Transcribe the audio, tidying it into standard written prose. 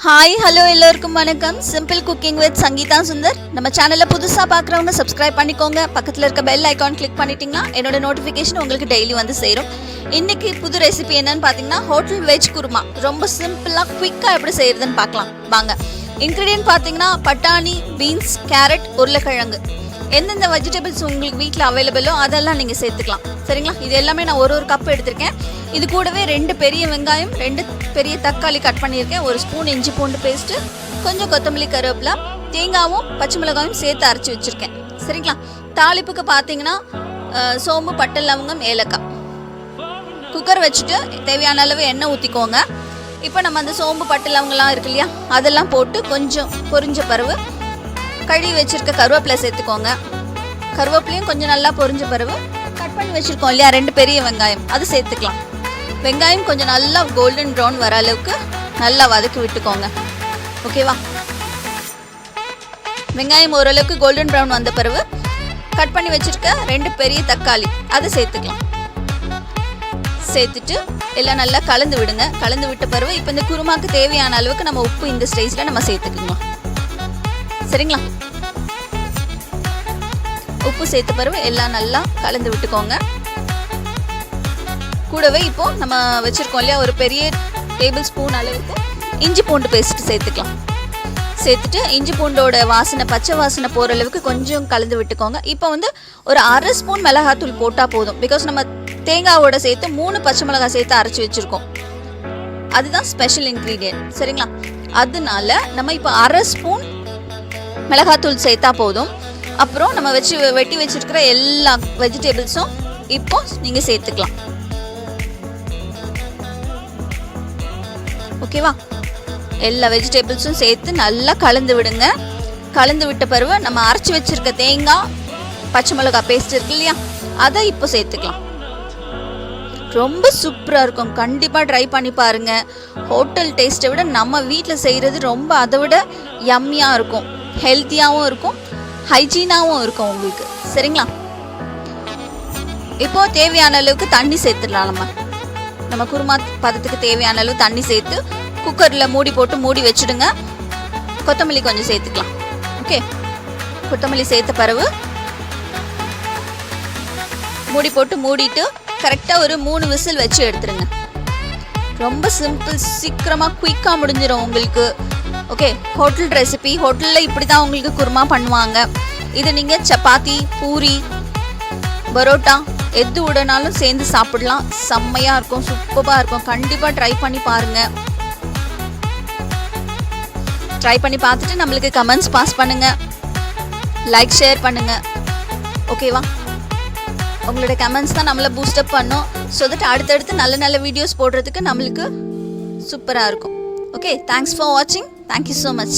Hi hello எல்லோருக்கும் வணக்கம். Simple cooking with Sangeetha Sundar. நம்ம சேனலை புதுசாக பார்க்குறவங்க சப்ஸ்கிரைப் பண்ணிக்கோங்க. பக்கத்தில் இருக்க பெல் ஐக்கான் கிளிக் பண்ணிட்டீங்கன்னா என்னோட நோட்டிஃபிகேஷன் உங்களுக்கு டெய்லி வந்து சேரும். இன்றைக்கி புது ரெசிபி என்னன்னு பார்த்தீங்கன்னா ஹோட்டல் வெஜ் குருமா. ரொம்ப சிம்பிளாக குயிக்காக எப்படி செய்கிறதுன்னு பார்க்கலாம் வாங்க. இன்க்ரீடியன்ட் பார்த்தீங்கன்னா பட்டாணி, பீன்ஸ், கேரட், உருளைக்கிழங்கு. எந்தெந்த வெஜிடபிள்ஸ் உங்களுக்கு வீட்டில் அவைலபிளோ அதெல்லாம் நீங்கள் சேர்த்துக்கலாம். சரிங்களா? இது எல்லாமே நான் ஒரு கப் எடுத்திருக்கேன். இது கூடவே 2 பெரிய வெங்காயம், 2 பெரிய தக்காளி கட் பண்ணியிருக்கேன், 1 ஸ்பூன் இஞ்சி பூண்டு பேஸ்ட்டு, கொஞ்சம் கொத்தமல்லி, கருவேப்பிலை, தேங்காயும் பச்சை மிளகாயும் சேர்த்து அரைச்சி வச்சுருக்கேன். சரிங்களா? தாளிப்புக்கு பார்த்தீங்கன்னா சோம்பு, பட்டை, லவங்கம், ஏலக்காய். குக்கர் வச்சுட்டு தேவையான அளவு எண்ணெய் ஊற்றிக்கோங்க. இப்போ நம்ம அந்த சோம்பு, பட்டை, லவங்கம்லாம் இருக்கு இல்லையா, அதெல்லாம் போட்டு கொஞ்சம் பொரிஞ்ச பிறகு கழுவி வச்சுருக்க கருவேப்பிலை சேர்த்துக்கோங்க. கருவேப்பிலையும் கொஞ்சம் நல்லா பொரிஞ்ச பிறகு கட் பண்ணி வச்சுருக்கோம் இல்லையா 2 பெரிய வெங்காயம், அது சேர்த்துக்கலாம். வெங்காயம் கொஞ்சம் நல்லா கோல்டன் ப்ரௌன் வர அளவுக்கு நல்லா வதக்கி விட்டுக்கோங்க. ஓகேவா? வெங்காயம் ஓரளவுக்கு கோல்டன் ப்ரௌன் வந்த பிறகு கட் பண்ணி வச்சுருக்க 2 பெரிய தக்காளி, அதை சேர்த்துக்கலாம். சேர்த்துட்டு எல்லாம் நல்லா கலந்து விடுங்க. கலந்து விட்ட பிறகு இப்போ இந்த குருமாக்கு தேவையான அளவுக்கு நம்ம உப்பு இந்த ஸ்டேஜில் நம்ம சேர்த்துக்கலாம். சரிங்களா? உப்பு சேர்த்த பிறகு எல்லாம் நல்லா கலந்து விட்டுக்கோங்க. கூடவே இப்போ நம்ம வச்சுருக்கோம் இல்லையா ஒரு பெரிய டேபிள் ஸ்பூன் அளவுக்கு இஞ்சி பூண்டு பேஸ்ட்டு சேர்த்துக்கலாம். சேர்த்துட்டு இஞ்சி பூண்டோட வாசனை, பச்சை வாசனை போகிற அளவுக்கு கொஞ்சம் கலந்து விட்டுக்கோங்க. இப்போ வந்து ஒரு 1/2 ஸ்பூன் மிளகாத்தூள் போட்டால் போதும். பிகாஸ் நம்ம தேங்காவோட சேர்த்து 3 பச்சை மிளகாய் சேர்த்து அரைச்சி வச்சுருக்கோம். அதுதான் ஸ்பெஷல் இன்க்ரீடியன்ட். சரிங்களா? அதனால நம்ம இப்போ 1/2 ஸ்பூன் மிளகாத்தூள் சேர்த்தா போதும். அப்புறம் நம்ம வெட்டி வச்சிருக்கிற எல்லா வெஜிடபிள்ஸும் இப்போ நீங்கள் சேர்த்துக்கலாம். ஓகேவா? எல்லா வெஜிடபிள்ஸும் சேர்த்து நல்லா கலந்து விடுங்க. கலந்து விட்ட பிறகு நம்ம அரைச்சி வச்சிருக்க தேங்காய், பச்சை மிளகாய் பேஸ்ட் இருக்கு இல்லையா, அதை இப்போ சேர்த்துக்கலாம். ரொம்ப சூப்பராக இருக்கும். கண்டிப்பாக ட்ரை பண்ணி பாருங்கள். ஹோட்டல் டேஸ்ட்டை விட நம்ம வீட்டில் செய்கிறது ரொம்ப அதை விட யம்மியாக இருக்கும், ஹெல்த்தியாகவும் இருக்கும், ஹைஜீனாகவும் இருக்கும் உங்களுக்கு. சரிங்களா? இப்போ தேவையான அளவுக்கு தண்ணி சேர்த்துடலாம். நம்ம குருமா பதத்துக்கு தேவையான அளவு தண்ணி சேர்த்து குக்கரில் மூடி போட்டு மூடி வச்சுடுங்க. கொத்தமல்லி கொஞ்சம் சேர்த்துக்கலாம். ஓகே, கொத்தமல்லி சேர்த்த பிறகு மூடி போட்டு மூடிட்டு கரெக்டாக ஒரு 3 விசில் வச்சு எடுத்துருங்க. ரொம்ப சிம்பிள், சீக்கிரமாக குயிக்காக முடிஞ்சிடும் உங்களுக்கு. Okay, hotel recipe. ஹோட்டலில் இப்படி தான் உங்களுக்கு குருமா பண்ணுவாங்க. இது நீங்கள் சப்பாத்தி, பூரி, பரோட்டா எது உடனாலும் சேர்ந்து சாப்பிடலாம். செம்மையாக இருக்கும், சூப்பராக இருக்கும். கண்டிப்பாக ட்ரை பண்ணி பாருங்கள். ட்ரை பண்ணி பார்த்துட்டு நம்மளுக்கு கமெண்ட்ஸ் பாஸ் பண்ணுங்கள், லைக், ஷேர் பண்ணுங்கள். ஓகேவா? உங்களோட கமெண்ட்ஸ் தான் நம்மளை பூஸ்டப் பண்ணும். ஸோ தட் அடுத்தடுத்து நல்ல நல்ல வீடியோஸ் போடுறதுக்கு நம்மளுக்கு சூப்பராக இருக்கும். ஓகே, தேங்க்ஸ் ஃபார் வாட்சிங். Thank you so much.